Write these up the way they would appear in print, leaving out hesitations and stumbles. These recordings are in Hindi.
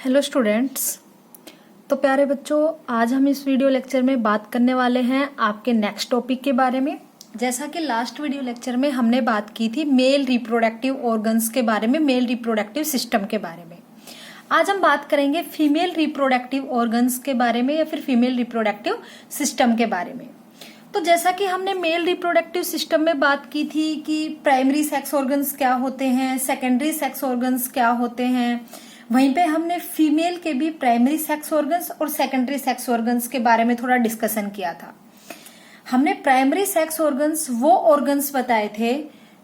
Hello students. तो प्यारे बच्चों, आज हम इस वीडियो लेक्चर में बात करने वाले हैं आपके नेक्स्ट टॉपिक के बारे में। जैसा कि लास्ट वीडियो लेक्चर में हमने बात की थी मेल रिप्रोडक्टिव ऑर्गन्स के बारे में, मेल रिप्रोडक्टिव सिस्टम के बारे में। आज हम बात करेंगे फीमेल रिप्रोडक्टिव ऑर्गन्स के बारे में या फिर फीमेल रिप्रोडक्टिव सिस्टम के बारे में। तो जैसा कि हमने मेल रिप्रोडक्टिव सिस्टम में बात की थी कि प्राइमरी सेक्स ऑर्गन्स क्या होते हैं, सेकेंडरी सेक्स ऑर्गन्स क्या होते हैं, वहीं पे हमने फीमेल के भी प्राइमरी सेक्स ऑर्गन्स और सेकेंडरी सेक्स ऑर्गन्स के बारे में थोड़ा डिस्कशन किया था। हमने प्राइमरी सेक्स ऑर्गन्स वो ऑर्गन्स बताए थे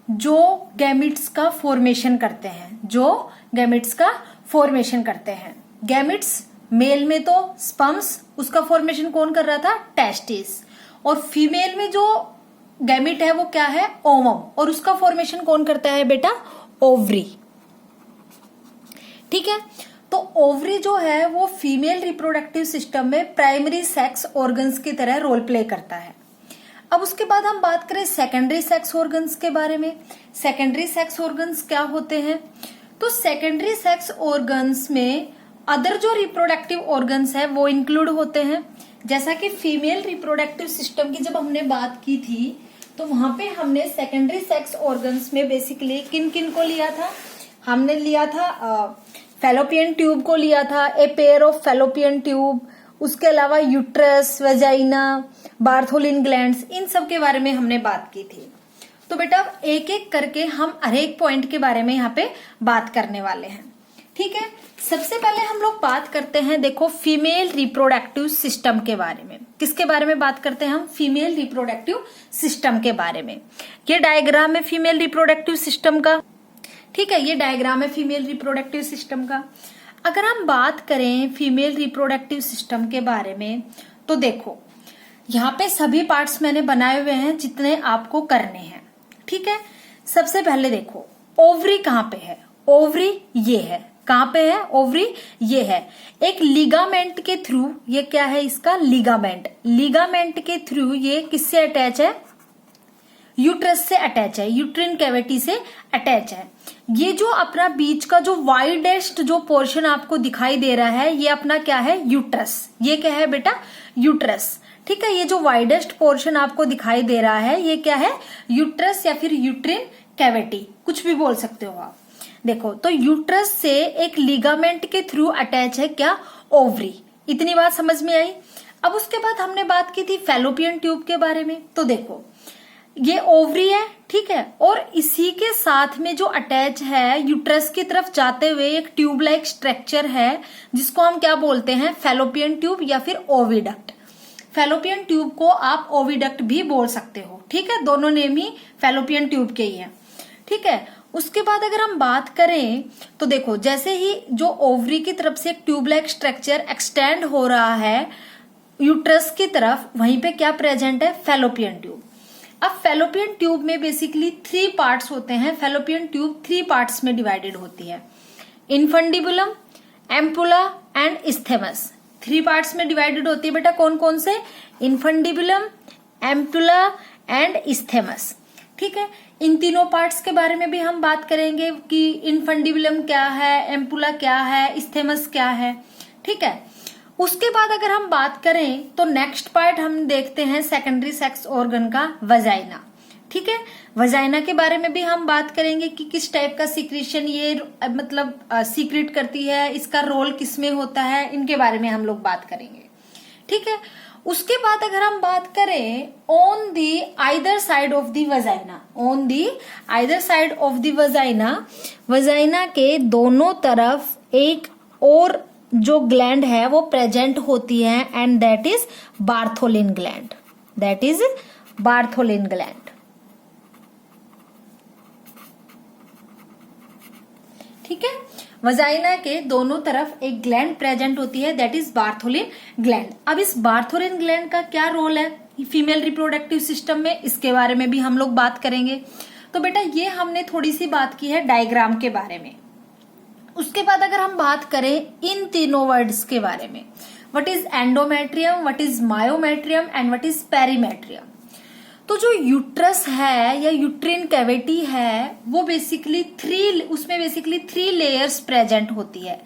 जो गैमिट्स का फॉर्मेशन करते हैं, जो गैमिट्स का फॉर्मेशन करते हैं। गैमिट्स मेल में तो स्पर्म्स, उसका फॉर्मेशन कौन कर रहा था? टेस्टिस। और फीमेल में जो गैमिट है वो क्या है? ओवम। और उसका फॉर्मेशन कौन करता है बेटा? ओवरी। ठीक है। तो ओवरी जो है वो फीमेल रिप्रोडक्टिव सिस्टम में प्राइमरी सेक्स ऑर्गन्स की तरह रोल प्ले करता है। अब उसके बाद हम बात करें सेकेंडरी सेक्स ऑर्गन्स के बारे में। सेकेंडरी सेक्स ऑर्गन्स क्या होते हैं? तो सेकेंडरी सेक्स ऑर्गन्स में अदर जो रिप्रोडक्टिव ऑर्गन्स है वो इंक्लूड होते हैं। जैसा कि फीमेल रिप्रोडक्टिव सिस्टम की जब हमने बात की थी तो वहां पे हमने सेकेंडरी सेक्स ऑर्गन्स में बेसिकली किन किन को लिया था? हमने लिया था फैलोपियन ट्यूब को लिया था, a pair of fallopian tube, उसके अलावा यूट्रस, वेजाइना, बार्थोलिन ग्लैंड्स, इन सब के बारे में हमने बात की थी। तो बेटा एक एक करके हम हर एक पॉइंट के बारे में यहाँ पे बात करने वाले हैं। ठीक है। सबसे पहले हम लोग बात करते हैं, देखो, फीमेल रिप्रोडक्टिव सिस्टम के बारे में। किसके बारे में बात करते हैं हम? फीमेल रिप्रोडक्टिव सिस्टम के बारे में। ये डायग्राम है फीमेल रिप्रोडक्टिव सिस्टम का। ठीक है, ये डायग्राम है फीमेल रिप्रोडक्टिव सिस्टम का। अगर हम बात करें फीमेल रिप्रोडक्टिव सिस्टम के बारे में तो देखो यहाँ पे सभी पार्ट्स मैंने बनाए हुए हैं जितने आपको करने हैं। ठीक है। सबसे पहले देखो ओवरी कहाँ पे है? ओवरी ये है। कहाँ पे है ओवरी? ये है। एक लिगामेंट के थ्रू, ये क्या है इसका? लिगामेंट। लिगामेंट के थ्रू ये किससे अटैच है? यूट्रस से अटैच है, यूट्रिन कैविटी से अटैच है। ये जो अपना बीच का जो वाइडेस्ट जो पोर्शन आपको दिखाई दे रहा है ये अपना क्या है? यूट्रस। ये क्या है बेटा? यूट्रस। ठीक है। ये जो वाइडेस्ट पोर्शन आपको दिखाई दे रहा है ये क्या है? यूट्रस या फिर यूट्रिन कैविटी, कुछ भी बोल सकते हो आप। देखो तो यूट्रस से एक लिगामेंट के थ्रू अटैच है क्या? ओवरी। इतनी बात समझ में आई। अब उसके बाद हमने बात की थी फैलोपियन ट्यूब के बारे में। तो देखो ये ओवरी है, ठीक है, और इसी के साथ में जो अटैच है यूट्रस की तरफ जाते हुए एक ट्यूब लाइक स्ट्रक्चर है जिसको हम क्या बोलते हैं? फैलोपियन ट्यूब या फिर ओविडक्ट। फैलोपियन ट्यूब को आप ओविडक्ट भी बोल सकते हो। ठीक है, दोनों नेम ही फैलोपियन ट्यूब के ही हैं। ठीक है। उसके बाद अगर हम बात करें तो देखो जैसे ही जो ओवरी की तरफ से एक ट्यूब लाइक स्ट्रक्चर एक्सटेंड हो रहा है यूट्रस की तरफ, वहीं पे क्या प्रेजेंट है? Fallopian tube. अब फैलोपियन ट्यूब में बेसिकली 3 पार्ट्स होते हैं। फैलोपियन ट्यूब 3 पार्ट्स में डिवाइडेड होती है, infundibulum, ampulla and isthmus. 3 parts में डिवाइडेड होती है बेटा। कौन कौन से? Infundibulum, ampulla and isthmus. ठीक है। इन तीनों पार्ट्स के बारे में भी हम बात करेंगे कि इनफंडिबुलम क्या है, एम्पुला क्या है, इस्थेमस क्या है। ठीक है। उसके बाद अगर हम बात करें तो नेक्स्ट पार्ट हम देखते हैं सेकेंडरी सेक्स ऑर्गन का, वजाइना। ठीक है। वजाइना के बारे में भी हम बात करेंगे कि किस टाइप का सीक्रेशन ये मतलब सीक्रेट करती है, इसका रोल किसमें होता है, इनके बारे में हम लोग बात करेंगे। ठीक है। उसके बाद अगर हम बात करें on the either side of the vagina, on the either side of the vagina, vagina के दोनों तरफ एक और जो ग्लैंड है वो प्रेजेंट होती है and that is Bartholin gland. That is Bartholin gland. ठीक है। वजाइना के दोनों तरफ एक ग्लैंड प्रेजेंट होती है, दैट इज बार्थोलिन ग्लैंड। अब इस बार्थोलिन ग्लैंड का क्या रोल है फीमेल रिप्रोडक्टिव सिस्टम में, इसके बारे में भी हम लोग बात करेंगे। तो बेटा ये हमने थोड़ी सी बात की है डायग्राम के बारे में। उसके बाद अगर हम बात करें इन तीनों वर्ड्स के बारे में, what is endometrium, what is myometrium and what is perimetrium. तो जो यूट्रस है या यूट्रिन कैविटी है वो बेसिकली उसमें बेसिकली 3 लेयर्स प्रेजेंट होती है।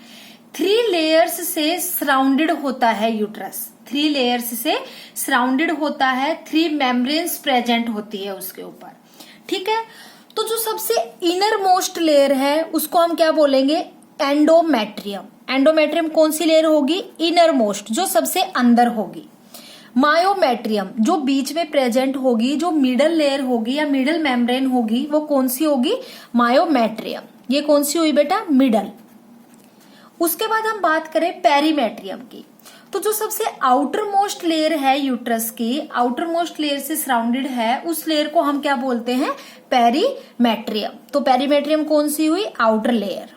3 लेयर्स से सराउंडेड होता है यूट्रस, 3 लेयर्स से सराउंडेड होता है, 3 मेम्ब्रेन्स प्रेजेंट होती है उसके ऊपर। ठीक है, तो जो सबसे इनर मोस्ट लेयर है उसको हम क्या बोलेंगे, एंडोमेट्रियम। एंडोमेट्रियम कौन सी लेयर होगी, इनर मोस्ट, जो सबसे अंदर होगी। मायोमेट्रियम जो बीच में प्रेजेंट होगी, जो मिडल लेयर होगी या मिडल मेम्ब्रेन होगी, वो कौन सी होगी, मायोमेट्रियम। ये कौन सी हुई बेटा, मिडल। उसके बाद हम बात करें पेरीमेट्रियम की, तो जो सबसे आउटर मोस्ट लेयर है यूट्रस की, आउटर मोस्ट लेयर से सराउंडेड है, उस लेयर को हम क्या बोलते हैं, पेरीमेट्रियम। तो पेरीमेट्रियम कौन सी हुई, आउटर लेयर।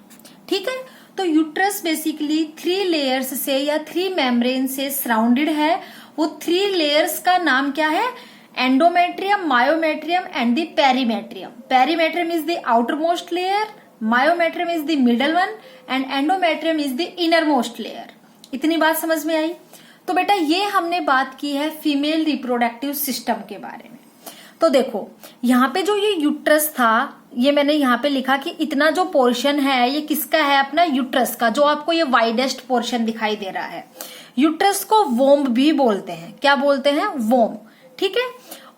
ठीक है, तो यूट्रस बेसिकली 3 लेयर्स से या 3 मेम्ब्रेन से सराउंडेड है। वो 3 लेयर्स का नाम क्या है, endometrium, myometrium and the perimetrium. Perimetrium is the outer most layer, myometrium is the middle one and endometrium is the inner most layer. इतनी बात समझ में आई। तो बेटा ये हमने बात की है फीमेल रिप्रोडक्टिव सिस्टम के बारे में। तो देखो यहाँ पे जो ये यूट्रस था, ये मैंने यहाँ पे लिखा कि इतना जो पोर्शन है ये किसका है, अपना यूट्रस का, जो आपको ये वाइडेस्ट पोर्शन दिखाई दे रहा है। यूट्रस को वोम भी बोलते हैं, क्या बोलते हैं, वोम। ठीक है,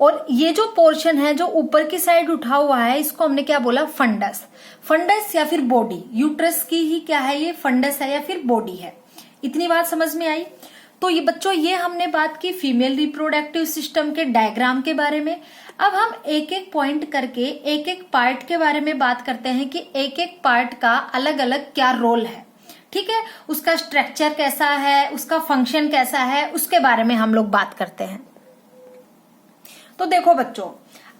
और ये जो पोर्शन है जो ऊपर की साइड उठा हुआ है, इसको हमने क्या बोला, फंडस। फंडस या फिर बॉडी, यूट्रस की ही क्या है, ये फंडस है या फिर बॉडी है। इतनी बात समझ में आई। तो ये बच्चों ये हमने बात की फीमेल रिप्रोडक्टिव सिस्टम के डायग्राम के बारे में। अब हम एक एक पॉइंट करके एक एक पार्ट के बारे में बात करते हैं कि एक एक पार्ट का अलग अलग क्या रोल है। ठीक है, उसका स्ट्रक्चर कैसा है, उसका फंक्शन कैसा है, उसके बारे में हम लोग बात करते हैं। तो देखो बच्चों,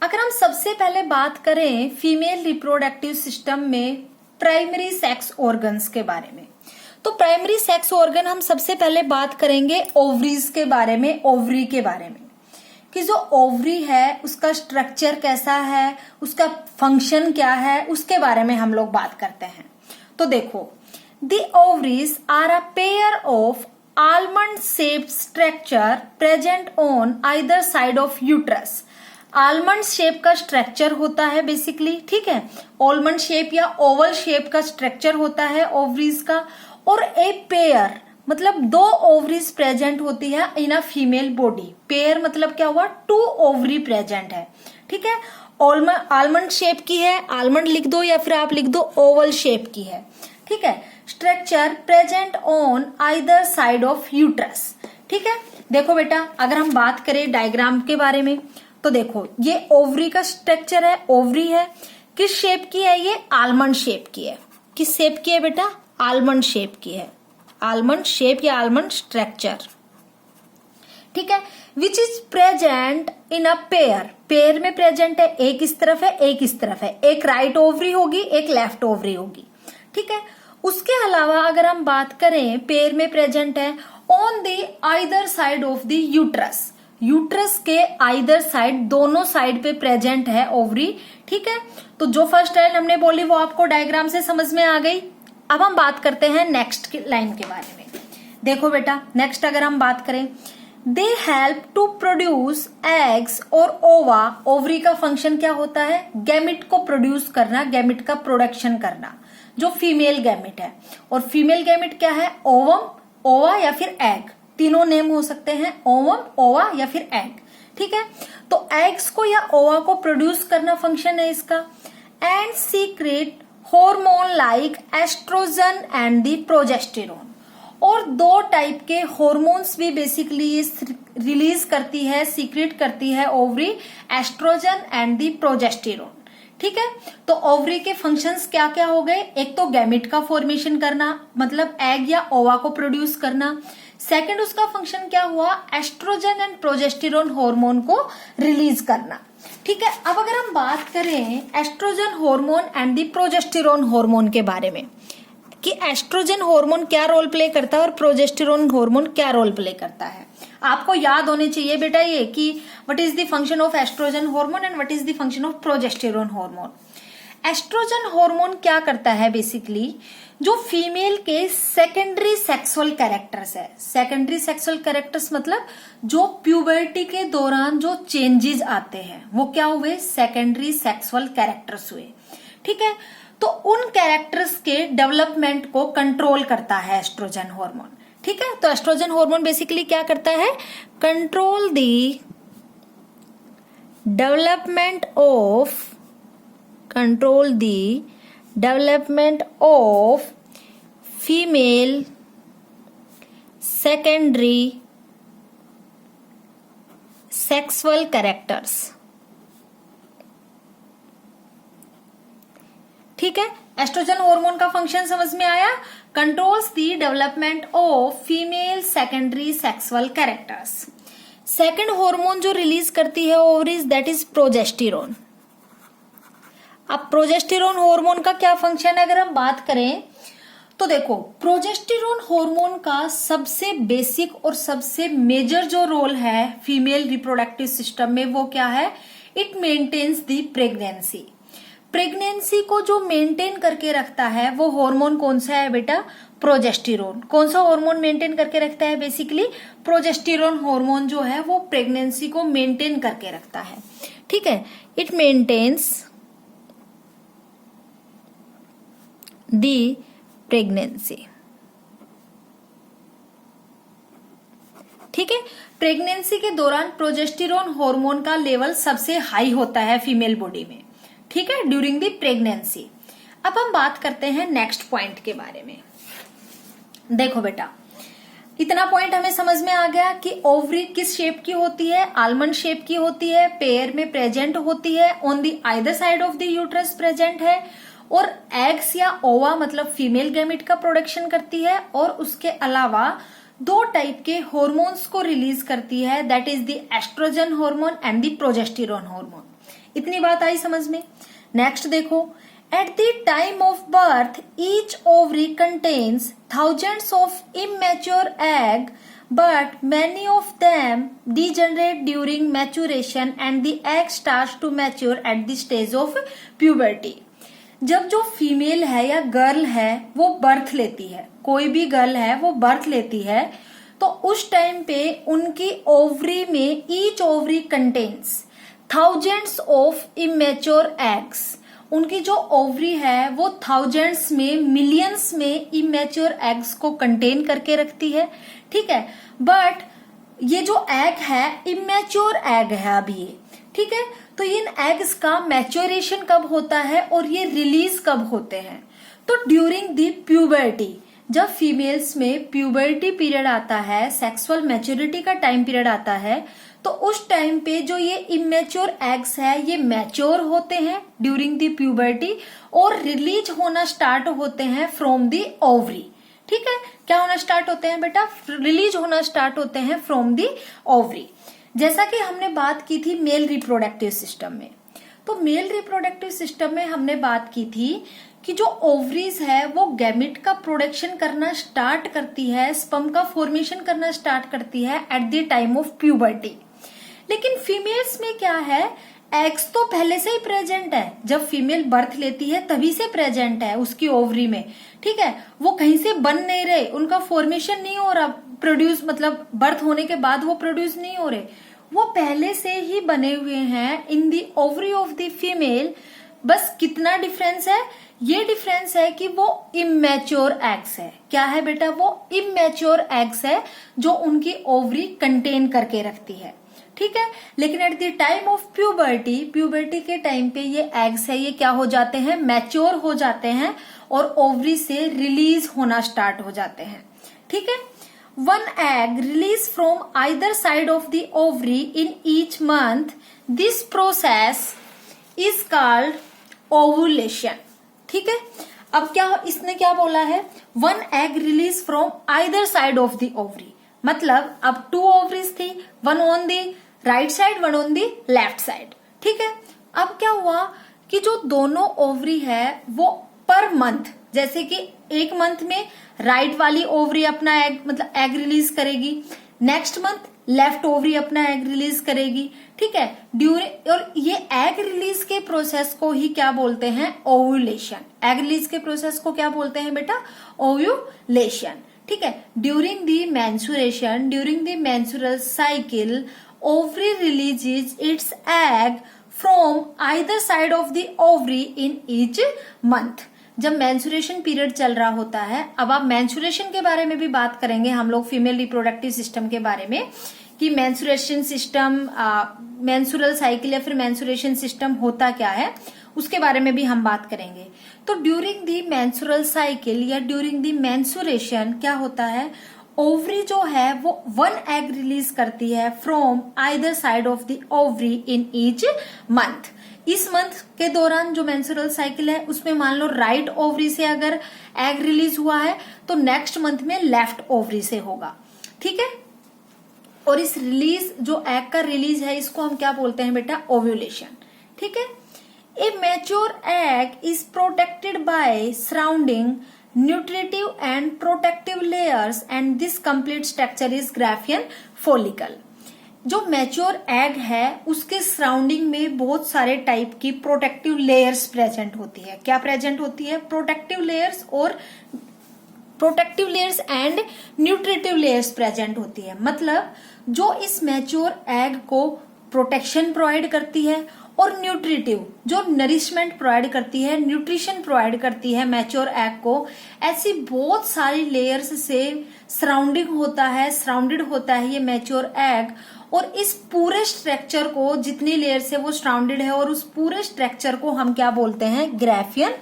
अगर हम सबसे पहले बात करें फीमेल रिप्रोडक्टिव सिस्टम में प्राइमरी सेक्स ऑर्गन्स के बारे में, तो प्राइमरी सेक्स ऑर्गन हम सबसे पहले बात करेंगे ओवरीज के बारे में, ओवरी के बारे में, कि जो ओवरी है उसका स्ट्रक्चर कैसा है, उसका फंक्शन क्या है, उसके बारे में हम लोग बात करते हैं। तो देखो, the ovaries are a pair of almond shaped structure present on either side of uterus. Almond shape का स्ट्रक्चर होता है बेसिकली, ठीक है, आलमंड शेप या ओवल शेप का स्ट्रक्चर होता है ओवरीज का, और ए पेयर मतलब 2 ओवरीज प्रेजेंट होती है इन अ फीमेल बॉडी। पेयर मतलब क्या हुआ, 2 ओवरी प्रेजेंट है। ठीक है, आलमंड शेप की है, आलमंड लिख दो या फिर आप लिख दो ओवल शेप की है। ठीक है, structure present on either side of uterus. ठीक है, देखो बेटा अगर हम बात करें डायग्राम के बारे में, तो देखो ये ओवरी का स्ट्रक्चर है, ओवरी है, किस शेप की है, ये आलमंड शेप की है। किस शेप की है बेटा, आलमंड शेप की है, आलमंड शेप या आलमंड स्ट्रक्चर। ठीक है, which is present in a pair, pair में प्रेजेंट है, एक इस तरफ है एक इस तरफ है, एक राइट ओवरी होगी एक लेफ्ट ओवरी होगी। ठीक है, उसके अलावा अगर हम बात करें पेयर में प्रेजेंट है on the either side of the uterus, uterus के आइदर साइड, दोनों साइड पे प्रेजेंट है ओवरी। ठीक है, तो जो फर्स्ट लाइन हमने बोली वो आपको डायग्राम से समझ में आ गई। अब हम बात करते हैं नेक्स्ट लाइन के बारे में। देखो बेटा नेक्स्ट अगर हम बात करें, they help to produce eggs और ओवा। ओवरी का फंक्शन क्या होता है, गैमिट को प्रोड्यूस करना, गैमिट का प्रोडक्शन करना, जो फीमेल गैमिट है। और फीमेल गैमिट क्या है, ओवम, ओवा या फिर एग, तीनों नेम हो सकते हैं, ओवम, ओवा या फिर एग। ठीक है, तो एग्स को या ओवा को प्रोड्यूस करना फंक्शन है इसका। And secrete hormone like estrogen and the progesterone. और 2 टाइप के हॉर्मोन्स भी बेसिकली रिलीज करती है, सीक्रेट करती है ovary, estrogen and the progesterone. ठीक है, तो ओवरी के फंक्शंस क्या क्या हो गए, एक तो गैमिट का फॉर्मेशन करना, मतलब एग या ओवा को प्रोड्यूस करना। सेकंड उसका फंक्शन क्या हुआ, एस्ट्रोजन एंड प्रोजेस्टेरोन हार्मोन को रिलीज करना। ठीक है, अब अगर हम बात करें estrogen hormone and the progesterone hormone के बारे में, कि एस्ट्रोजन हार्मोन क्या रोल प्ले करता है और प्रोजेस्टेरोन हार्मोन क्या रोल प्ले करता है, आपको याद होने चाहिए बेटा ये कि what is the function of estrogen hormone and what is the function of progesterone hormone. Estrogen hormone क्या करता है, बेसिकली जो फीमेल के सेकेंडरी सेक्सुअल कैरेक्टर्स है, सेकेंडरी सेक्सुअल कैरेक्टर्स मतलब जो प्यूबर्टी के दौरान जो चेंजेस आते हैं वो क्या हुए, सेकेंडरी सेक्सुअल कैरेक्टर्स हुए। ठीक है, तो उन कैरेक्टर्स के डेवलपमेंट को कंट्रोल करता है एस्ट्रोजन हार्मोन। ठीक है, तो एस्ट्रोजन हार्मोन बेसिकली क्या करता है, control the development of female secondary sexual characters. ठीक है, एस्ट्रोजन हार्मोन का फंक्शन समझ में आया, controls the development of female secondary sexual characters. Second hormone जो रिलीज करती है ओवरीज, दैट इज प्रोजेस्टेरोन। अब प्रोजेस्टेरोन हार्मोन का क्या फंक्शन है अगर हम बात करें तो देखो, प्रोजेस्टेरोन हार्मोन का सबसे बेसिक और सबसे मेजर जो रोल है फीमेल रिप्रोडक्टिव सिस्टम में वो क्या है, it maintains the pregnancy. Pregnancy को जो मेंटेन करके रखता है वो हार्मोन कौन सा है बेटा, प्रोजेस्टेरोन। कौन सा हार्मोन मेंटेन करके रखता है, बेसिकली प्रोजेस्टेरोन हार्मोन जो है वो प्रेगनेंसी को मेंटेन करके रखता है। ठीक है, इट मेंटेन्स दी प्रेगनेंसी। ठीक है, प्रेगनेंसी के दौरान प्रोजेस्टेरोन हार्मोन का लेवल सबसे हाई होता है फीमेल बॉडी में। ठीक है, ड्यूरिंग द प्रेगनेंसी। अब हम बात करते हैं नेक्स्ट पॉइंट के बारे में। देखो बेटा, इतना पॉइंट हमें समझ में आ गया कि ओवरी किस शेप की होती है, आलमंड शेप की होती है, पेयर में प्रेजेंट होती है, on the either side of the uterus present है, और एग्स या ओवा मतलब फीमेल गैमेट का प्रोडक्शन करती है, और उसके अलावा दो टाइप के हॉर्मोन्स को रिलीज करती है, that is the estrogen hormone and the progesterone hormone. इतनी बात आई समझ में। नेक्स्ट देखो, at the time of birth each ovary contains thousands of immature egg, but many of them degenerate during maturation and the egg starts to mature at the stage of puberty। जब जो फीमेल है या गर्ल है वो बर्थ लेती है, कोई भी गर्ल है वो बर्थ लेती है, तो उस टाइम पे उनकी ओवरी में each ovary contains thousands of immature eggs। उनकी जो ओवरी है वो थाउजेंड्स में, मिलियंस में इमेच्योर एग्स को कंटेन करके रखती है। ठीक है, बट ये जो एग है इमेच्योर एग है अभी। ठीक है, तो इन एग्स का मैच्योरेशन कब होता है और ये रिलीज कब होते हैं, तो ड्यूरिंग द प्यूबर्टी। जब फीमेल्स में प्यूबर्टी पीरियड आता है, सेक्सुअल मैच्योरिटी का टाइम पीरियड आता है, तो उस टाइम पे जो ये इमेच्योर एग्स है ये मैच्योर होते हैं ड्यूरिंग द प्यूबर्टी और रिलीज होना स्टार्ट होते हैं फ्रॉम द ओवरी। ठीक है, क्या होना स्टार्ट होते हैं बेटा, रिलीज होना स्टार्ट होते हैं फ्रॉम द ओवरी। जैसा कि हमने बात की थी मेल रिप्रोडक्टिव सिस्टम में, तो मेल रिप्रोडक्टिव सिस्टम में हमने बात की थी कि जो ओवरीज है वो गैमेट का प्रोडक्शन करना स्टार्ट करती है, स्पर्म का फॉर्मेशन करना स्टार्ट करती है eight the time of puberty. लेकिन फीमेल्स में क्या है, एग्स तो पहले से ही प्रेजेंट है, जब फीमेल बर्थ लेती है तभी से प्रेजेंट है उसकी ओवरी में। ठीक है, वो कहीं से बन नहीं रहे, उनका फॉर्मेशन नहीं हो रहा, प्रोड्यूस मतलब बर्थ होने के बाद वो प्रोड्यूस नहीं हो रहे, वो पहले से ही बने हुए हैं इन दी ओवरी ऑफ द फीमेल। बस कितना डिफरेंस है, ये डिफरेंस है कि वो इमेच्योर एग्स है। क्या है बेटा, वो इमेच्योर एग्स है जो उनकी ओवरी कंटेन करके रखती है। ठीक है, लेकिन eight the time of puberty, puberty के टाइम पे ये एग्स है ये क्या हो जाते हैं, मैच्योर हो जाते हैं और ओवरी से रिलीज होना स्टार्ट हो जाते हैं। ठीक है, one egg release from either side of the ovary in each month, this process is called ovulation. ठीक है, अब क्या इसने क्या बोला है, one egg release from either side of the ovary, मतलब अब टू ओवरीज थी, one on the right side, one on the left side. ठीक है, अब क्या हुआ कि जो दोनों ओवरी है वो पर मंथ, जैसे कि एक मंथ में राइट वाली ओवरी अपना एग मतलब एग रिलीज करेगी, नेक्स्ट मंथ लेफ्ट ओवरी अपना एग रिलीज करेगी। ठीक है, ड्यूरिंग और ये एग रिलीज के प्रोसेस को ही क्या बोलते हैं, ओव्यूलेशन। एग रिलीज के प्रोसेस को क्या बोलते हैं बेटा, ओव्यूलेशन। ठीक है, during the menstruation, during the menstrual cycle, ovary releases its egg from either side of the ovary in each month. जब मेंस्ट्रुएशन पीरियड चल रहा होता है, अब आप मेंस्ट्रुएशन के बारे में भी बात करेंगे हम लोग, फीमेल रिप्रोडक्टिव सिस्टम के बारे में, कि मेंस्ट्रुएशन सिस्टम, मेंस्ट्रुअल साइकिल या फिर मेंस्ट्रुएशन सिस्टम होता क्या है, उसके बारे में भी हम बात करेंगे। तो ड्यूरिंग दी मेंस्ट्रुअल साइकिल या ड्यूरिंग दी मेंस्ट्रुएशन क्या होता है, ओवरी जो है वो वन एग रिलीज करती है from either side of the ovary in each month. इस मंथ के दौरान जो मेंस्ट्रुअल साइकिल है उसमें मान लो राइट ओवरी से अगर एग रिलीज हुआ है तो नेक्स्ट मंथ में लेफ्ट ओवरी से होगा, ठीक है। और इस रिलीज जो एग का रिलीज है इसको हम क्या बोलते हैं बेटा, ओव्यूलेशन, ठीक है। ए mature egg is protected by surrounding nutritive and protective layers and this complete structure is Graafian follicle. जो मैच्योर एग है उसके सराउंडिंग में बहुत सारे टाइप की प्रोटेक्टिव लेयर्स प्रेजेंट होती है। क्या प्रेजेंट होती है, प्रोटेक्टिव लेयर्स और protective layers and nutritive layers present होती है। मतलब जो इस मैच्योर एग को प्रोटेक्शन प्रोवाइड करती है और न्यूट्रिटिव जो नरिशमेंट प्रोवाइड करती है, न्यूट्रिशन प्रोवाइड करती है मैच्योर एग को, ऐसी बहुत सारी लेयर्स से सराउंडिंग होता है, सराउंडेड होता है ये मैच्योर एग। और इस पूरे स्ट्रक्चर को, जितनी लेयर से वो सराउंडेड है, और उस पूरे स्ट्रक्चर को हम क्या बोलते हैं, ग्राफियन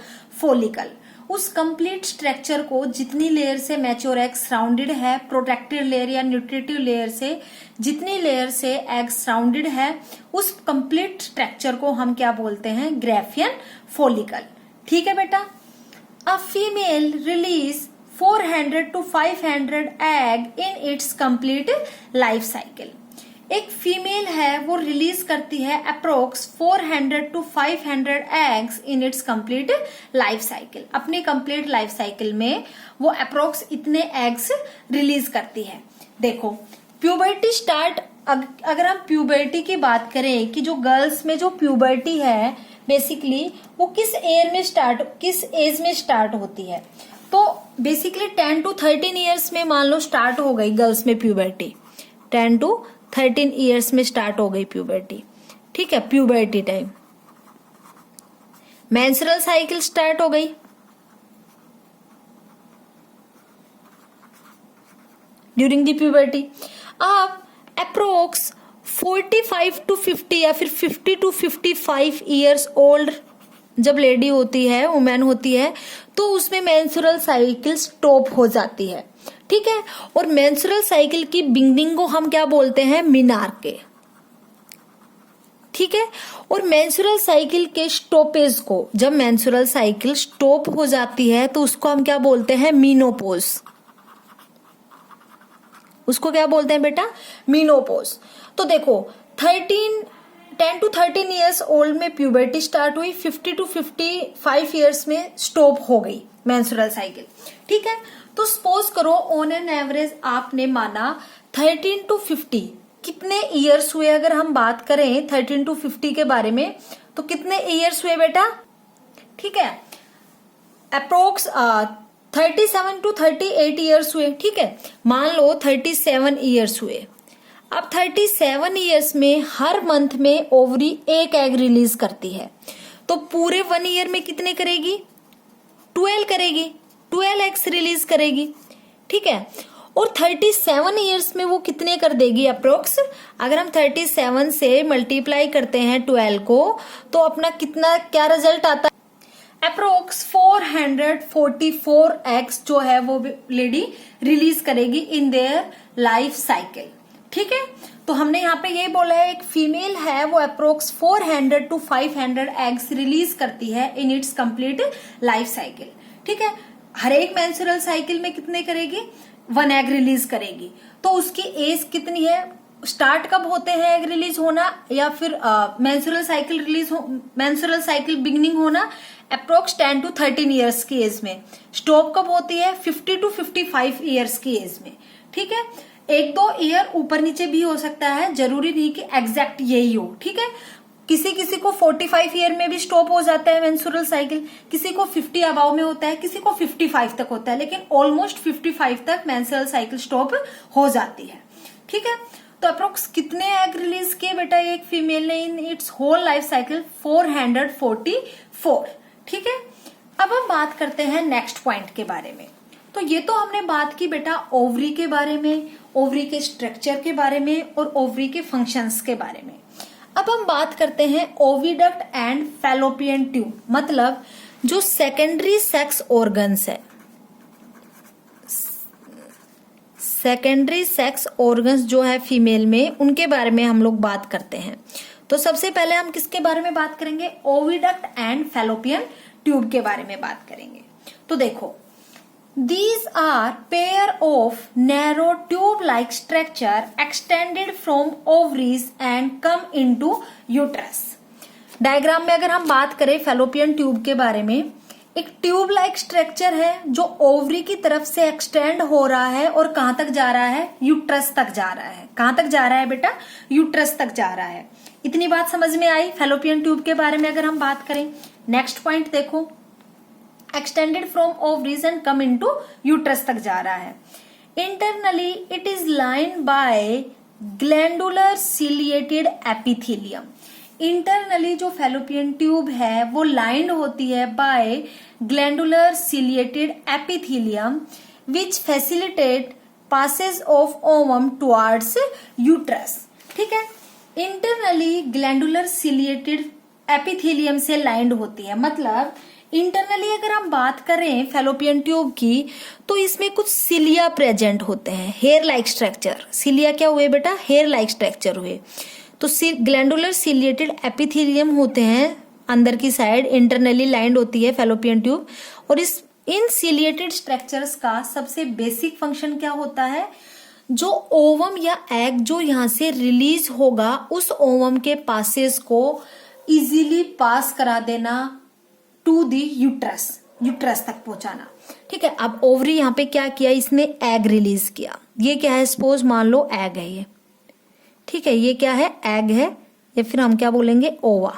फॉलिकल। उस कंप्लीट स्ट्रक्चर को, जितनी लेयर से मैच्योर एग सराउंडेड है, प्रोटेक्टिव लेयर या न्यूट्रिटिव लेयर से जितनी लेयर से एग सराउंडेड है, उस कंप्लीट स्ट्रक्चर को हम क्या बोलते हैं, ग्राफियन फॉलिकल, ठीक है बेटा। A female release 400 to 500 egg in its complete life cycle. एक फीमेल है वो रिलीज करती है approx 400 to 500 eggs in its complete life cycle. अपनी कंप्लीट लाइफ साइकिल में वो अप्रोक्स इतने एग्स रिलीज करती है। देखो प्यूबर्टी स्टार्ट, अगर हम प्यूबर्टी की बात करें कि जो गर्ल्स में जो प्यूबर्टी है बेसिकली वो किस एज में स्टार्ट होती है, तो बेसिकली 10 to 13 ईयर्स में मान लो स्टार्ट हो गई गर्ल्स में प्यूबर्टी, 10 to 13 ईयर्स में स्टार्ट हो गई प्यूबर्टी, ठीक है, puberty time. Menstrual cycle start हो गई ड्यूरिंग द प्यूबर्टी। अब अप्रोक्स 45 to 50 या फिर 50 to 55 ईयर्स ओल्ड जब लेडी होती है, वुमेन होती है, तो उसमें मेंस्ट्रुअल साइकिल स्टॉप हो जाती है, ठीक है। और मेंस्ट्रुअल साइकिल की बिगिनिंग को हम क्या बोलते हैं, मिनार्के, ठीक है। और मेंस्ट्रुअल साइकिल के स्टॉपेज को, जब मेंस्ट्रुअल साइकिल स्टॉप हो जाती है तो उसको हम क्या बोलते हैं, मीनोपोज। उसको क्या बोलते हैं बेटा, मीनोपोज। तो देखो 10 to 13 ईयर्स ओल्ड में प्यूबर्टी स्टार्ट हुई, 50 to 55 ईयर्स में स्टॉप हो गई मेंस्ट्रुअल साइकिल, ठीक है। तो सपोज करो ऑन एन एवरेज आपने माना 13 to 50, कितने ईयर्स हुए अगर हम बात करें 13 to 50 के बारे में, तो कितने ईयर्स हुए बेटा, ठीक है, अप्रोक्स 37 to 38 ईयर्स हुए, ठीक है। मान लो 37 ईयर्स हुए। अब 37 ईयर्स में हर मंथ में ओवरी एक एग रिलीज करती है, तो पूरे 1 ईयर में कितने करेगी, 12 करेगी, 12 एग्स रिलीज करेगी, ठीक है। और 37 ईयर्स में वो कितने कर देगी अप्रोक्स, अगर हम 37 से मल्टीप्लाई करते हैं 12 को तो अपना कितना क्या रिजल्ट आता है, अप्रोक्स 444 एग्स जो है वो लेडी रिलीज करेगी इन देयर लाइफ साइकिल, ठीक है। तो हमने यहाँ पे ये बोला है एक फीमेल है वो अप्रोक्स 400 to 500 एग्स रिलीज करती है in its complete life cycle, ठीक है। हर एक मेंस्ट्रुअल साइकिल में कितने करेगी, 1 एग रिलीज करेगी। तो उसकी एज कितनी है, स्टार्ट कब होते हैं एग रिलीज होना, या फिर मेंस्ट्रुअल साइकिल बिगिनिंग होना अप्रोक्स 10 to 13 ईयर्स की एज में, स्टॉप कब होती है 50 to 55 ईयर्स की एज में, ठीक है। 1-2 ईयर ऊपर नीचे भी हो सकता है, जरूरी नहीं कि एग्जैक्ट यही हो, ठीक है। किसी किसी को 45 ईयर में भी स्टॉप हो जाता है मेंस्ट्रुअल साइकिल, किसी को 50 अबाव में होता है, किसी को 55 तक होता है, लेकिन ऑलमोस्ट 55 तक मेंस्ट्रुअल साइकिल स्टॉप हो जाती है, ठीक है। तो अप्रोक्स कितने एग रिलीज किए बेटा एक फीमेल ने in its whole life cycle? 444। ठीक है, अब हम बात करते हैं नेक्स्ट पॉइंट के बारे में। तो ये तो हमने बात की बेटा ओवरी के बारे में, ओवरी के स्ट्रक्चर के बारे में और ओवरी के फंक्शंस के बारे में। अब हम बात करते हैं ओविडक्ट एंड फैलोपियन ट्यूब, मतलब जो सेकेंडरी सेक्स ऑर्गन्स है, सेकेंडरी सेक्स ऑर्गन्स जो है फीमेल में, उनके बारे में हम लोग बात करते हैं। तो सबसे पहले हम किसके बारे में बात करेंगे? ओविडक्ट एंड फैलोपियन ट्यूब के बारे में बात करेंगे। तो देखो, these are pair of narrow tube-like structure extended from ovaries and come into uterus। Diagram में अगर हम बात करें फैलोपियन ट्यूब के बारे में, एक ट्यूब लाइक स्ट्रक्चर है जो ओवरी की तरफ से एक्सटेंड हो रहा है और कहां तक जा रहा है? यूट्रस तक जा रहा है। कहां तक जा रहा है बेटा? यूट्रस तक जा रहा है। इतनी बात समझ में आई फैलोपियन ट्यूब के बारे में अगर हम बात करें। नेक्स्ट पॉइंट देखो, extended from ovaries and come into uterus तक जा रहा है। Internally it is lined by glandular ciliated epithelium. Internally जो फैलोपियन ट्यूब है वो लाइंड होती है by glandular ciliated epithelium which facilitate passage of ovum towards uterus. ठीक है, इंटरनली ग्लैंडुलर सिलिएटेड एपिथेलियम से लाइंड होती है, मतलब इंटरनली अगर हम बात करें फैलोपियन ट्यूब की तो इसमें कुछ सिलिया प्रेजेंट होते हैं, हेयर लाइक स्ट्रक्चर। सिलिया क्या हुए बेटा? हेयर लाइक स्ट्रक्चर हुए। तो ग्लैंडुलर सिलिएटेड एपिथेलियम होते हैं अंदर की साइड, इंटरनली लाइंड होती है फैलोपियन ट्यूब। और इन सिलिएटेड स्ट्रक्चर्स का सबसे बेसिक फंक्शन क्या होता है? जो ओवम या एग जो यहाँ से रिलीज होगा उस ओवम के पासेस को इजीली पास करा देना टू दी यूट्रस, यूट्रस तक पहुंचाना। ठीक है, अब ओवरी यहाँ पे क्या किया? इसने एग रिलीज किया। ये क्या है? सपोज मान लो एग है ये। ठीक है, ये क्या है? एग है, या फिर हम क्या बोलेंगे? ओवा।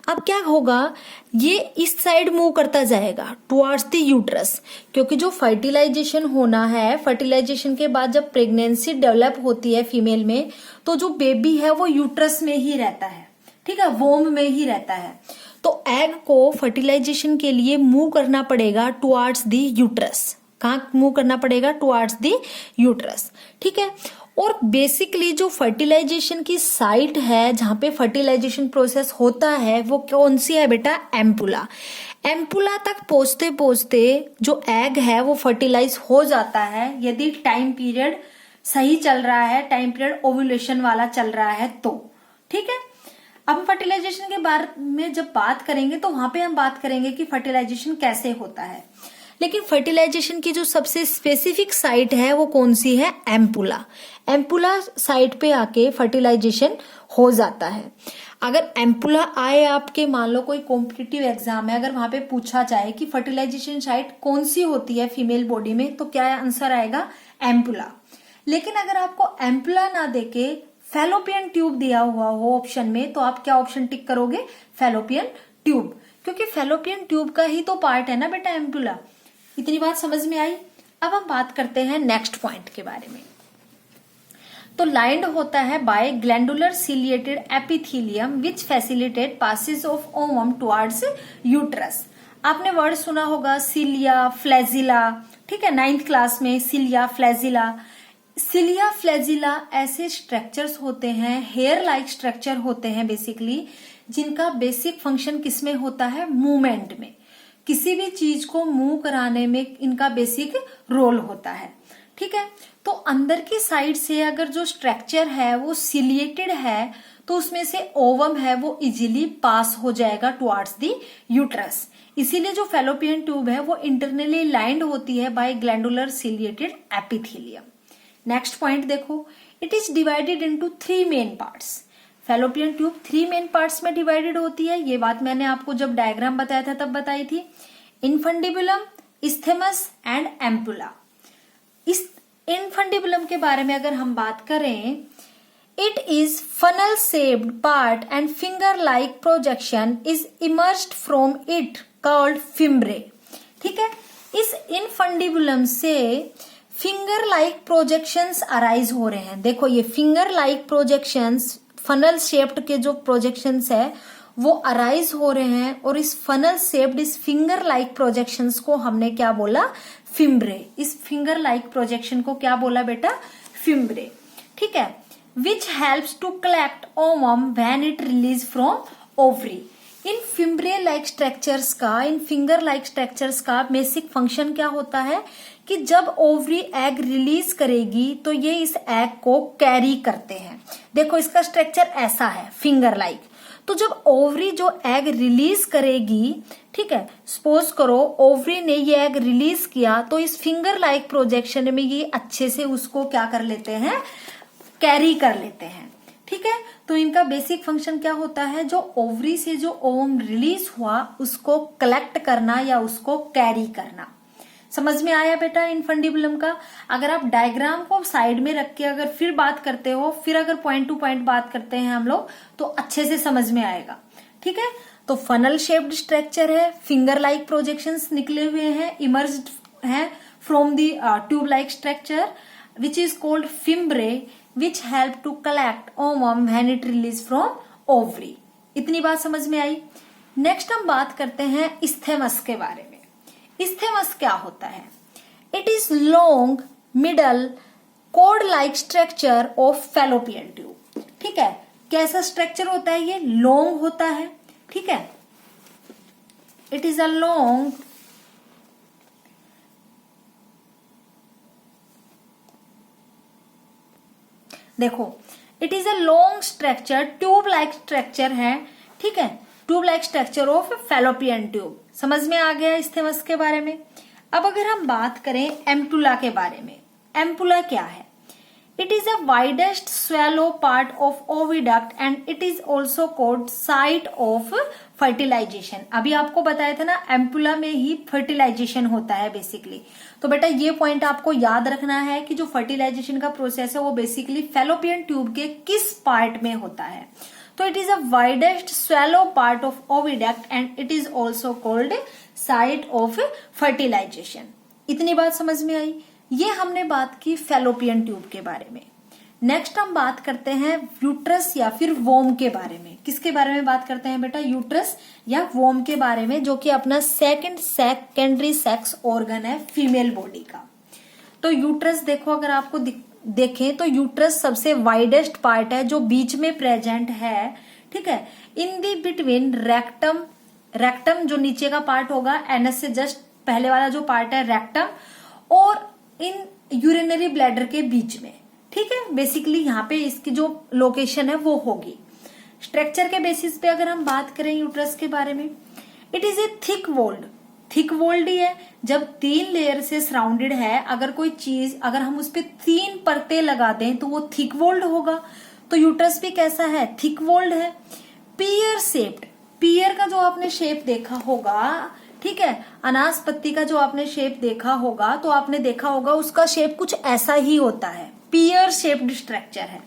अब क्या होगा? ये इस साइड मूव करता जाएगा टुवर्ड्स द यूट्रस, क्योंकि जो फर्टिलाइजेशन होना है, फर्टिलाइजेशन के बाद जब प्रेगनेंसी डेवलप होती है फीमेल में, तो जो बेबी है वो यूट्रस में ही रहता है। ठीक है, वोम में ही रहता है। तो एग को फर्टिलाइजेशन के लिए मूव करना पड़ेगा टुवर्ड्स द यूट्रस। कहाँ मूव करना पड़ेगा? Towards the uterus. ठीक है, और बेसिकली जो फर्टिलाइजेशन की साइट है जहां पे फर्टिलाइजेशन प्रोसेस होता है वो कौन सी है बेटा? एम्पुला। एम्पुला तक पहुंचते पहुंचते जो एग है वो फर्टिलाइज हो जाता है, यदि टाइम पीरियड सही चल रहा है, टाइम पीरियड ओव्यूलेशन वाला चल रहा है तो। ठीक है, अब फर्टिलाइजेशन के बारे में जब बात करेंगे तो वहां पे हम बात करेंगे कि फर्टिलाइजेशन कैसे होता है। लेकिन फर्टिलाइजेशन की जो सबसे स्पेसिफिक साइट है वो कौन सी है? एम्पुला। एम्पुला साइट पे आके फर्टिलाइजेशन हो जाता है। अगर एम्पुला आए आपके, मान लो कोई कॉम्पिटिटिव एग्जाम है, अगर वहां पे पूछा जाए कि फर्टिलाइजेशन साइट कौन सी होती है फीमेल बॉडी में, तो क्या आंसर आएगा? एम्पुला। लेकिन अगर आपको एम्पुला ना देके फैलोपियन ट्यूब दिया हुआ हो ऑप्शन में, तो आप क्या ऑप्शन टिक करोगे? फैलोपियन ट्यूब, क्योंकि फैलोपियन ट्यूब का ही तो पार्ट है ना बेटा एम्पुला। इतनी बात समझ में आई। अब हम बात करते हैं नेक्स्ट पॉइंट के बारे में। तो लाइंड होता है by glandular ciliated epithelium which facilitate passage of ovum towards uterus. आपने वर्ड सुना होगा सिलिया, फ्लैजिला। ठीक है, 9th क्लास में सिलिया, फ्लैजिला। सिलिया, फ्लैजिला ऐसे स्ट्रक्चर्स होते हैं, हेयर लाइक स्ट्रक्चर होते हैं बेसिकली, जिनका बेसिक फंक्शन किसमें होता है? मूवमेंट में। किसी भी चीज को मूव कराने में इनका बेसिक रोल होता है। ठीक है, तो अंदर की साइड से अगर जो स्ट्रक्चर है वो सिलिएटेड है तो उसमें से ओवम है वो इजीली पास हो जाएगा टुवर्ड्स द यूट्रस। इसीलिए जो फैलोपियन ट्यूब है वो इंटरनली लाइंड होती है by glandular ciliated epithelium. Next point देखो, it is divided into 3 main parts. Fallopian tube 3 main parts में डिवाइडेड होती है। ये बात मैंने आपको जब डायग्राम बताया था तब बताई थी। Infundibulum, isthmus and ampulla. इस इनफंडिबुलम के बारे में अगर हम बात करें, it is funnel shaped part and finger like projection is emerged from it called fimbriae. ठीक है, इस इनफंडिबुलम से फिंगर लाइक प्रोजेक्शंस अराइज हो रहे हैं। देखो ये finger like projections, funnel shaped के जो प्रोजेक्शंस है वो अराइज हो रहे हैं, और इस फनल शेप्ड इस फिंगर लाइक प्रोजेक्शंस को हमने क्या बोला, फिम्ब्रे। इस फिंगर लाइक प्रोजेक्शन को क्या बोला बेटा, फिम्ब्रे। ठीक है, which helps to collect ovum when it release from ovary. इन फिम्ब्रे लाइक स्ट्रक्चर्स का, इन फिंगर लाइक स्ट्रक्चर्स का बेसिक फंक्शन क्या होता है कि जब ओवरी एग रिलीज करेगी तो ये इस एग को कैरी करते हैं। देखो इसका स्ट्रक्चर ऐसा है फिंगर लाइक। तो जब ओवरी जो एग रिलीज करेगी, ठीक है, सपोज करो ओवरी ने ये एग रिलीज किया, तो इस फिंगर लाइक प्रोजेक्शन में ये अच्छे से उसको क्या कर लेते हैं, कैरी कर लेते हैं। ठीक है, तो इनका बेसिक फंक्शन क्या होता है, जो ओवरी से जो ओवम रिलीज हुआ उसको कलेक्ट करना या उसको कैरी करना। समझ में आया बेटा इनफंडिबुलम का। अगर आप डायग्राम को साइड में रख के अगर फिर बात करते हो, फिर अगर पॉइंट टू पॉइंट बात करते हैं हम लोग, तो अच्छे से समझ में आएगा। ठीक है, तो फनल शेप्ड स्ट्रक्चर है, फिंगर लाइक प्रोजेक्शंस निकले हुए हैं, इमर्ज्ड हैं from the tube like structure which is called fimbriae, which help to collect ovum when it release from ovary. इतनी बात समझ में आई। नेक्स्ट हम बात करते हैं इस्थेमस के बारे में। इस्थेमस क्या होता है, it is long middle cord like structure of fallopian tube. ठीक है, कैसा स्ट्रक्चर होता है, ये लॉन्ग होता है। ठीक है, इट इज अ लॉन्ग देखो it is a long structure, tube like structure है। ठीक है, tube like structure of fallopian tube. समझ में आ गया इस्थेमस के बारे में। अब अगर हम बात करें एम्पुला के बारे में, एम्पुला क्या है, it is a widest swollen part of oviduct and it is also called site of fertilization. अभी आपको बताया था ना, एम्पुला में ही फर्टिलाइजेशन होता है बेसिकली। तो बेटा ये पॉइंट आपको याद रखना है कि जो फर्टिलाइजेशन का प्रोसेस है वो बेसिकली फैलोपियन ट्यूब के किस पार्ट में होता है। तो it is a widest swollen part of oviduct and it is also called site of fertilization. इतनी बात समझ में आई। ये हमने बात की फैलोपियन ट्यूब के बारे में। नेक्स्ट हम बात करते हैं यूट्रस या फिर वोम के बारे में। किसके बारे में बात करते हैं बेटा, यूट्रस या वोम के बारे में, जो कि अपना सेकेंडरी सेक्स ऑर्गन है फीमेल बॉडी का। तो यूट्रस देखो, अगर आपको देखें तो यूट्रस सबसे वाइडेस्ट पार्ट है जो बीच में प्रेजेंट है। ठीक है, इन दी बिटवीन रेक्टम, रेक्टम जो नीचे का पार्ट होगा, एनएस से जस्ट पहले वाला जो पार्ट है रेक्टम, और इन यूरिनरी ब्लैडर के बीच में। ठीक है, बेसिकली यहाँ पे इसकी जो लोकेशन है वो होगी। स्ट्रक्चर के बेसिस पे अगर हम बात करें यूट्रस के बारे में, it is a thick walled, thick walled ही है। जब 3 लेयर से सराउंडेड है, अगर कोई चीज अगर हम उस पर 3 परतें लगा दें तो वो थिक वॉल्ड होगा। तो यूट्रस भी कैसा है, थिक वॉल्ड है। पियर शेप्ड, पियर का जो आपने शेप देखा होगा, ठीक है, अनासपत्ति का जो आपने शेप देखा होगा, तो आपने देखा होगा उसका शेप कुछ ऐसा ही होता है, पियर शेप्ड स्ट्रक्चर है।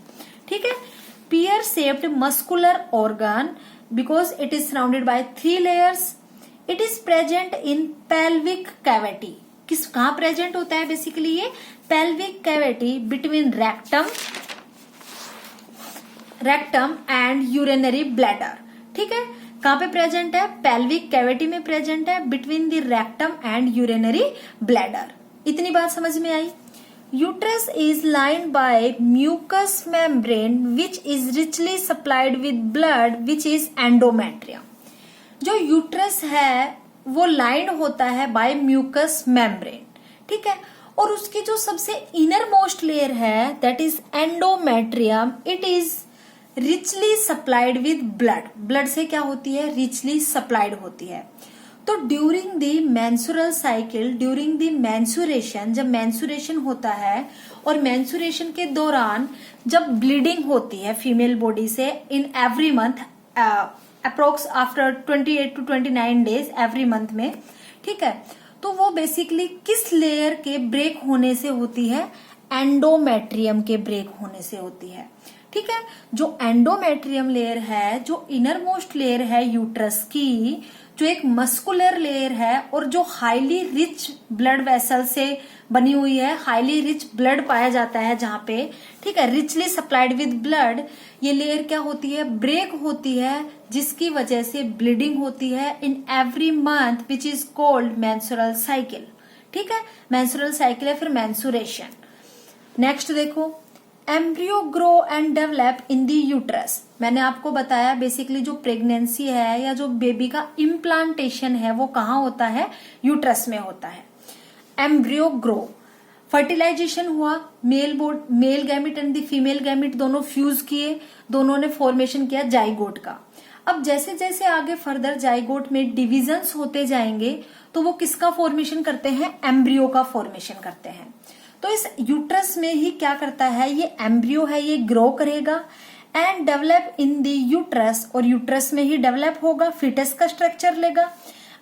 ठीक है, pear shaped muscular organ because it is surrounded by 3 layers. It is present in pelvic cavity. कहाँ प्रेजेंट होता है बेसिकली ये, pelvic cavity between rectum and urinary bladder. ठीक है, कहाँ पे प्रेजेंट है, पेल्विक कैविटी में प्रेजेंट है, between the rectum and urinary bladder. इतनी बात समझ में आई। Uterus is lined by mucous membrane which is richly supplied with blood which is endometrium. जो यूट्रस है वो लाइन्ड होता है बाय म्यूकस मेम्ब्रेन। ठीक है, और उसकी जो सबसे इनर मोस्ट लेयर है that is endometrium, it is richly supplied with blood. Blood से क्या होती है, रिचली सप्लाइड होती है। तो during the menstrual cycle, during the menstruation, जब मेंस्ट्रुएशन होता है और मेंस्ट्रुएशन के दौरान जब ब्लीडिंग होती है फीमेल बॉडी से in every month, approx after 28 to 29 days every month में। ठीक है, तो वो बेसिकली किस लेयर के ब्रेक होने से होती है, एंडोमेट्रियम के ब्रेक होने से होती है। ठीक है, जो एंडोमेट्रियम लेयर है, जो इनर मोस्ट लेयर है यूट्रस की, जो एक मस्कुलर लेयर है और जो हाईली रिच ब्लड वेसल से बनी हुई है, हाईली रिच ब्लड पाया जाता है जहां पे, ठीक है, रिचली सप्लाइड विद ब्लड, ये लेयर क्या होती है, ब्रेक होती है, जिसकी वजह से ब्लीडिंग होती है in every month which is called menstrual cycle. ठीक है, मेंस्ट्रुअल साइकिल है फिर मेंस्ट्रुएशन। नेक्स्ट देखो, embryo grow and develop in the uterus. मैंने आपको बताया बेसिकली जो प्रेगनेंसी है या जो बेबी का इम्प्लांटेशन है वो कहाँ होता है, यूट्रस में होता है। एम्ब्रियो ग्रो, फर्टिलाइजेशन हुआ, male gamete and the female gamete दोनों फ्यूज किए, दोनों ने फॉर्मेशन किया जाइगोट का। अब जैसे जैसे आगे फर्दर जाइगोट में डिविजन्स होते जाएंगे तो वो किसका फॉर्मेशन करते हैं, एम्ब्रियो का फॉर्मेशन करते हैं। तो इस यूट्रस में ही क्या करता है, ये एम्ब्रियो है, ये ग्रो करेगा and develop in the uterus, और यूट्रस में ही डेवलप होगा, फीटस का स्ट्रक्चर लेगा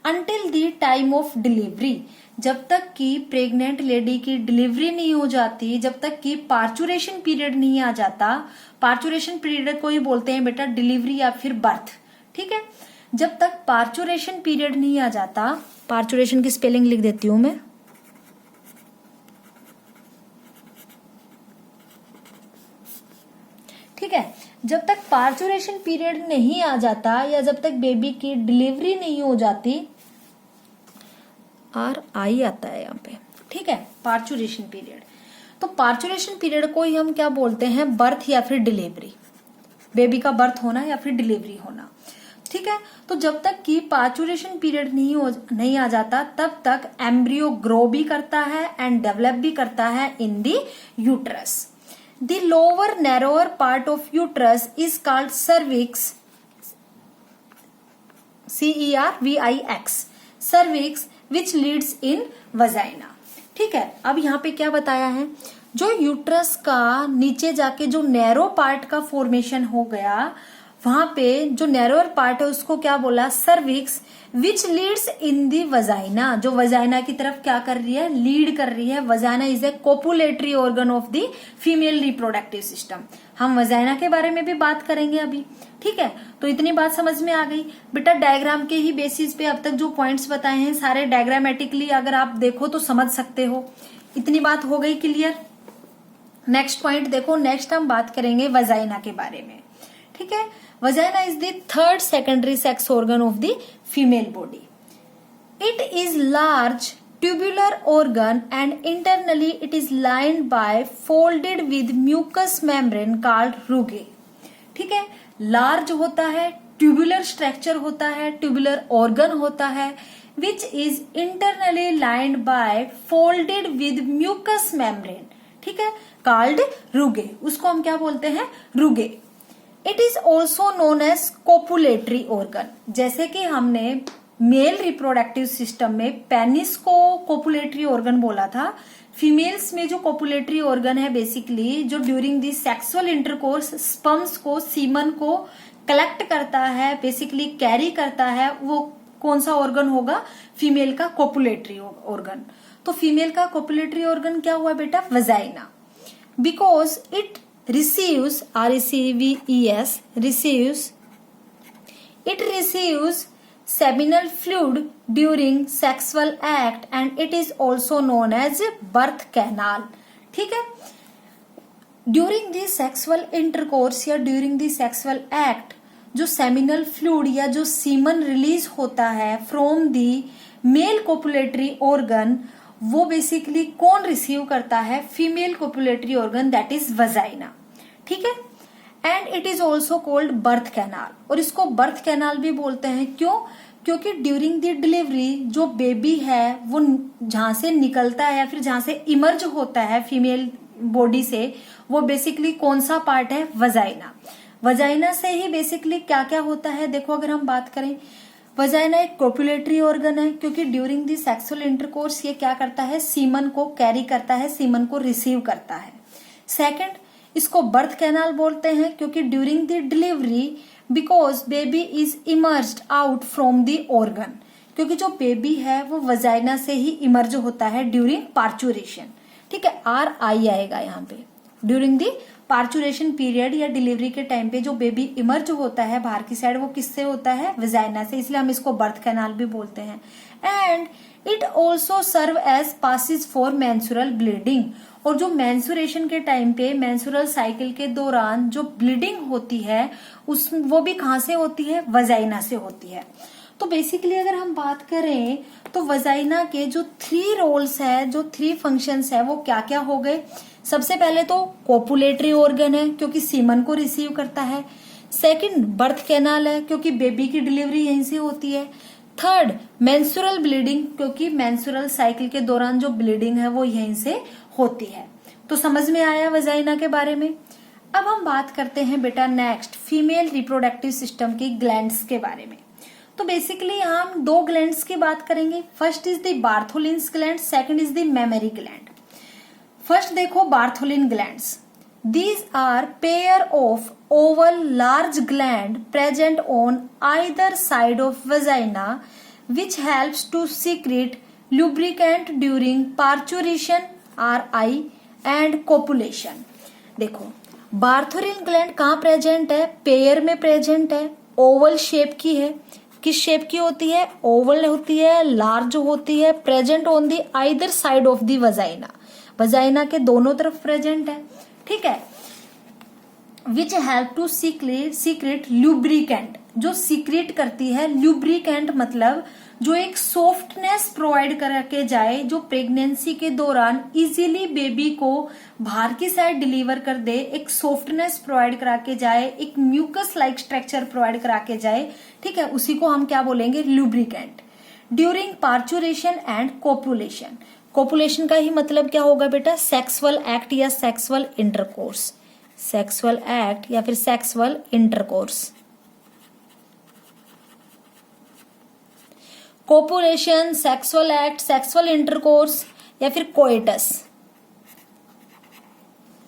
until the time of delivery, जब तक कि प्रेग्नेंट लेडी की डिलीवरी नहीं हो जाती, जब तक कि पार्चुरेशन पीरियड नहीं आ जाता। पार्चुरेशन पीरियड को ही बोलते हैं बेटा डिलीवरी या फिर बर्थ। ठीक है, जब तक पार्चुरेशन पीरियड नहीं आ जाता, पार्चुरेशन की स्पेलिंग लिख देती हूं मैं, ठीक है, जब तक पार्चुरेशन पीरियड नहीं आ जाता या जब तक बेबी की डिलीवरी नहीं हो जाती, RI आता है यहाँ पे, ठीक है, पार्चुरेशन पीरियड। तो पार्चुरेशन पीरियड को ही हम क्या बोलते हैं, बर्थ या फिर डिलीवरी, बेबी का बर्थ होना या फिर डिलीवरी होना। ठीक है, तो जब तक कि पार्चुरेशन पीरियड नहीं आ जाता तब तक एम्ब्रियो ग्रो भी करता है एंड डेवलप भी करता है इन दी uterus. The lower narrower part of uterus is called cervix, CERVIX, cervix, which leads in vagina। ठीक है, अब यहाँ पे क्या बताया है, जो यूट्रस का नीचे जाके जो नैरो पार्ट का फॉर्मेशन हो गया, वहां पे जो नैरोअर पार्ट है उसको क्या बोला, cervix, which leads in the vagina, जो वजाइना की तरफ क्या कर रही है, लीड कर रही है। Vagina is a copulatory organ of the female reproductive system. हम वजाइना के बारे में भी बात करेंगे अभी। ठीक है, तो इतनी बात समझ में आ गई बेटा। डायग्राम के ही बेसिस पे अब तक जो पॉइंट्स बताए हैं सारे डायग्रामेटिकली अगर आप देखो तो समझ सकते हो। इतनी बात हो गई क्लियर। नेक्स्ट पॉइंट देखो, नेक्स्ट हम बात करेंगे वजाइना के बारे में। ठीक है, vagina is the third secondary sex organ of the female body. It is large tubular organ and internally it is lined by folded with mucous membrane called rugae. ठीक है, large होता है, tubular structure होता है, tubular organ होता है, which is internally lined by folded with mucous membrane. ठीक है, called rugae. उसको हम क्या बोलते हैं, rugae. It is also known as copulatory organ. जैसे कि हमने मेल रिप्रोडक्टिव सिस्टम में पेनिस को कोपुलेटरी ऑर्गन बोला था, फीमेल्स में जो कोपुलेटरी ऑर्गन है बेसिकली जो during the sexual intercourse sperms को, सीमन को कलेक्ट करता है, बेसिकली कैरी करता है, वो कौन सा ऑर्गन होगा, फीमेल का कोपुलेटरी ऑर्गन। तो फीमेल का कोपुलेटरी ऑर्गन क्या हुआ बेटा, vagina, because it receives seminal fluid during sexual act and it is also known as birth canal। ठीक है, ड्यूरिंग दी सेक्सुअल इंटरकोर्स या ड्यूरिंग दी सेक्सुअल एक्ट जो सेमिनल फ्लूइड या जो सीमन रिलीज होता है from the male copulatory organ, वो बेसिकली कौन रिसीव करता है, female copulatory organ, that is vagina. ठीक है, and it is also called birth canal, और इसको बर्थ कैनाल भी बोलते हैं। क्यों, क्योंकि ड्यूरिंग द डिलीवरी जो बेबी है वो जहां से निकलता है या फिर जहां से इमर्ज होता है फीमेल बॉडी से, वो बेसिकली कौन सा पार्ट है, वजाइना। वजाइना से ही बेसिकली क्या क्या होता है, देखो अगर हम बात करें, वजाइना एक कोपुलेटरी ऑर्गन है क्योंकि ड्यूरिंग दी सेक्सुअल इंटरकोर्स ये क्या करता है, सीमन को कैरी करता है, सीमन को रिसीव करता है। सेकंड, इसको बर्थ कैनाल बोलते हैं क्योंकि during the delivery because baby is emerged out from the organ, क्योंकि जो बेबी है वो वजाइना से ही इमर्ज होता है ड्यूरिंग पार्चुरेशन। ठीक है, RI आएगा यहाँ पे, ड्यूरिंग दी पार्चुरेशन पीरियड या डिलीवरी के टाइम पे जो बेबी इमर्ज होता है बाहर की साइड, वो किससे होता है? वजाइना से, इसलिए हम इसको बर्थ कैनाल भी बोलते हैं। And it also serve as passage for menstrual bleeding, और जो मेंस्ट्रुएशन के टाइम पे मेंस्ट्रुअल साइकिल के दौरान जो ब्लीडिंग होती है वो भी कहाँ से होती है? वजाइना से होती है। तो बेसिकली अगर हम बात करें तो वजाइना के जो 3 रोल्स है, जो 3 फंक्शंस है, वो क्या क्या हो गए? सबसे पहले तो कोपुलेटरी ऑर्गन है क्योंकि सीमन को रिसीव करता है। सेकंड बर्थ कैनाल है क्योंकि बेबी की डिलीवरी यहीं से होती है। थर्ड मेंस्ट्रुअल ब्लीडिंग क्योंकि मेंस्ट्रुअल साइकिल के दौरान जो ब्लीडिंग है वो यहीं से होती है। तो समझ में आया वजाइना के बारे में। अब हम बात करते हैं बेटा नेक्स्ट फीमेल रिप्रोडक्टिव सिस्टम की ग्लैंड्स के बारे में। तो बेसिकली हम 2 ग्लैंड्स की बात करेंगे। First is the Bartholin's gland, second is the mammary gland. First देखो Bartholin glands. These are pair of oval large gland present on either side of vagina which helps to secrete lubricant during parturition RI and copulation। देखो बार्थोलिन ग्लैंड कहाँ प्रेजेंट है? पेयर में प्रेजेंट है, ओवल शेप की है। किस शेप की होती है? ओवल होती है, लार्ज होती है, present on the either side of the vagina, vagina के दोनों तरफ प्रेजेंट है, ठीक है। Which help to secrete lubricant, जो सीक्रेट करती है। ल्यूब्रिकेंट मतलब जो एक सॉफ्टनेस प्रोवाइड करके जाए, जो प्रेगनेंसी के दौरान इजीली बेबी को बाहर की साइड डिलीवर कर दे, एक सॉफ्टनेस प्रोवाइड करा के जाए, एक म्यूकस लाइक स्ट्रक्चर प्रोवाइड करा के जाए, ठीक है, उसी को हम क्या बोलेंगे? Lubricant. During parturition and copulation, copulation का ही मतलब क्या होगा बेटा? सेक्सुअल एक्ट या सेक्सुअल इंटरकोर्स, सेक्सुअल एक्ट या फिर sexual intercourse. Copulation, sexual act, sexual intercourse या फिर कोइटस,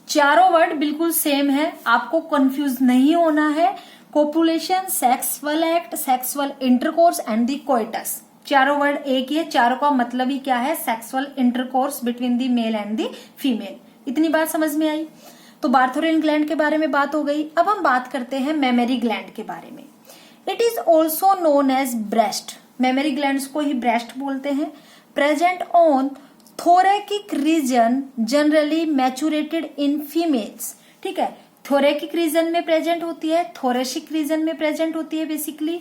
चारों वर्ड बिल्कुल सेम है, आपको कंफ्यूज नहीं होना है। Copulation, sexual act, sexual intercourse and the coitus, चारों वर्ड एक ही है। चारों का मतलब ही क्या है? Sexual intercourse between the male and the female. इतनी बात समझ में आई। तो बार्थोलिन ग्लैंड के बारे में बात हो गई। अब हम बात करते हैं मेमरी ग्लैंड के बारे में। It is also known as breast, mammary glands को ही ब्रेस्ट बोलते हैं। Present on thoracic region, generally maturated in females, ठीक है, थोरैकिक रीजन में प्रेजेंट होती है, थोरेसिक रीजन में प्रेजेंट होती है। Basically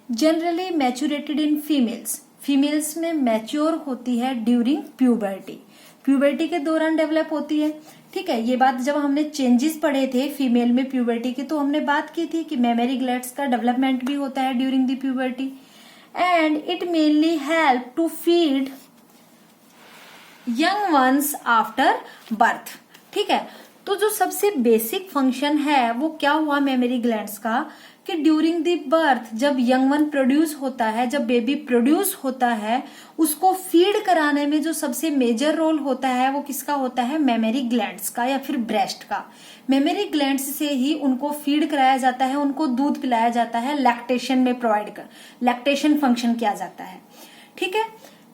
generally maturated in females, females में मैच्योर होती है ड्यूरिंग प्यूबर्टी, प्यूबर्टी के दौरान डेवलप होती है, ठीक है। ये बात जब हमने चेंजेस पढ़े थे फीमेल में प्यूबर्टी की, तो हमने बात की थी कि मेमरी ग्लैंड्स का डेवलपमेंट भी होता है during the puberty. And it mainly help to feed young ones after birth, ठीक है। तो जो सबसे बेसिक फंक्शन है वो क्या हुआ मेमरी ग्लैंड्स का, कि ड्यूरिंग द बर्थ जब यंग वन प्रोड्यूस होता है, जब बेबी प्रोड्यूस होता है, उसको फीड कराने में जो सबसे मेजर रोल होता है वो किसका होता है? मेमरी ग्लैंड्स का या फिर ब्रेस्ट का। मेमरी ग्लैंड्स से ही उनको फीड कराया जाता है, उनको दूध पिलाया जाता है, लैक्टेशन में लैक्टेशन फंक्शन किया जाता है, ठीक है।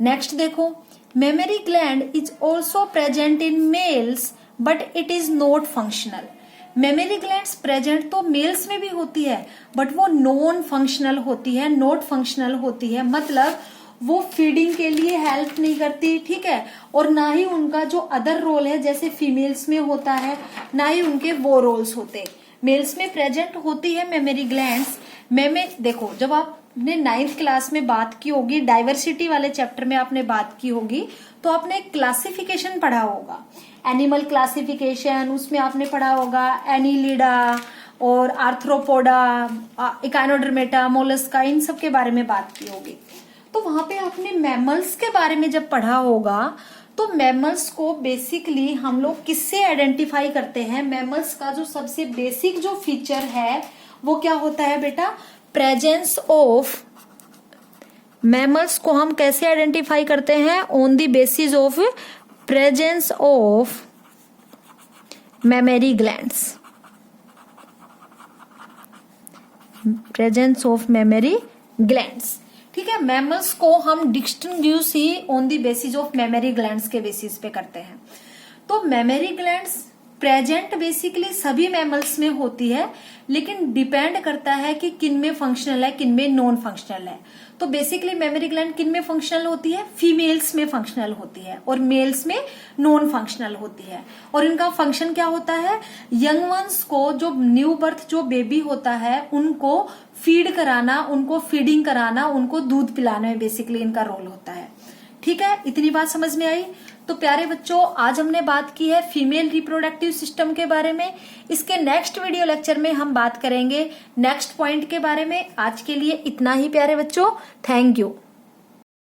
नेक्स्ट देखो, mammary gland is also present in males but it is not functional. Mammary glands present तो मेल्स में भी होती है बट वो नॉन फंक्शनल होती है, नॉट फंक्शनल होती है, मतलब वो फीडिंग के लिए हेल्प नहीं करती, ठीक है, और ना ही उनका जो अदर रोल है जैसे फीमेल्स में होता है, ना ही उनके वो रोल्स होते। मेल्स में प्रेजेंट होती है मेमरी ग्लैंड्स। देखो जब आपने 9th क्लास में बात की होगी, डाइवर्सिटी वाले चैप्टर में आपने बात की होगी, तो आपने क्लासिफिकेशन पढ़ा होगा, एनिमल क्लासिफिकेशन, उसमें आपने पढ़ा होगा एनिलिडा और आर्थ्रोपोडा, इकाइनोडर्मेटा, मोलस्का, इन सब के बारे में बात की होगी। तो वहां पे आपने मैमल्स के बारे में जब पढ़ा होगा, तो मैमल्स को बेसिकली हम लोग किससे आइडेंटिफाई करते हैं? मैमल्स का जो सबसे बेसिक जो फीचर है वो क्या होता है बेटा? प्रेजेंस ऑफ, मैमल्स को हम कैसे आइडेंटिफाई करते हैं? On the basis of presence of mammary glands, presence of mammary glands, ठीक है। मैमल्स को हम distinguish he on the basis of mammary glands के बेसिस पे करते हैं। तो मेमरी ग्लैंड्स प्रेजेंट बेसिकली सभी मैमल्स में होती है, लेकिन डिपेंड करता है कि किन में फंक्शनल है, किन में नॉन फंक्शनल है। तो बेसिकली मेमोरी ग्लैंड किन में फंक्शनल होती है? फीमेल्स में फंक्शनल होती है और मेल्स में नॉन फंक्शनल होती है। और इनका फंक्शन क्या होता है? यंग वंस को, जो न्यू बर्थ जो बेबी होता है, उनको फीड कराना, उनको फीडिंग कराना, उनको दूध पिलाने में बेसिकली इनका रोल होता है। ठीक है, इतनी बात समझ में आई? तो प्यारे बच्चों, आज हमने बात की है फीमेल रिप्रोडक्टिव सिस्टम के बारे में। इसके नेक्स्ट वीडियो लेक्चर में हम बात करेंगे नेक्स्ट पॉइंट के बारे में। आज के लिए इतना ही प्यारे बच्चों, थैंक यू।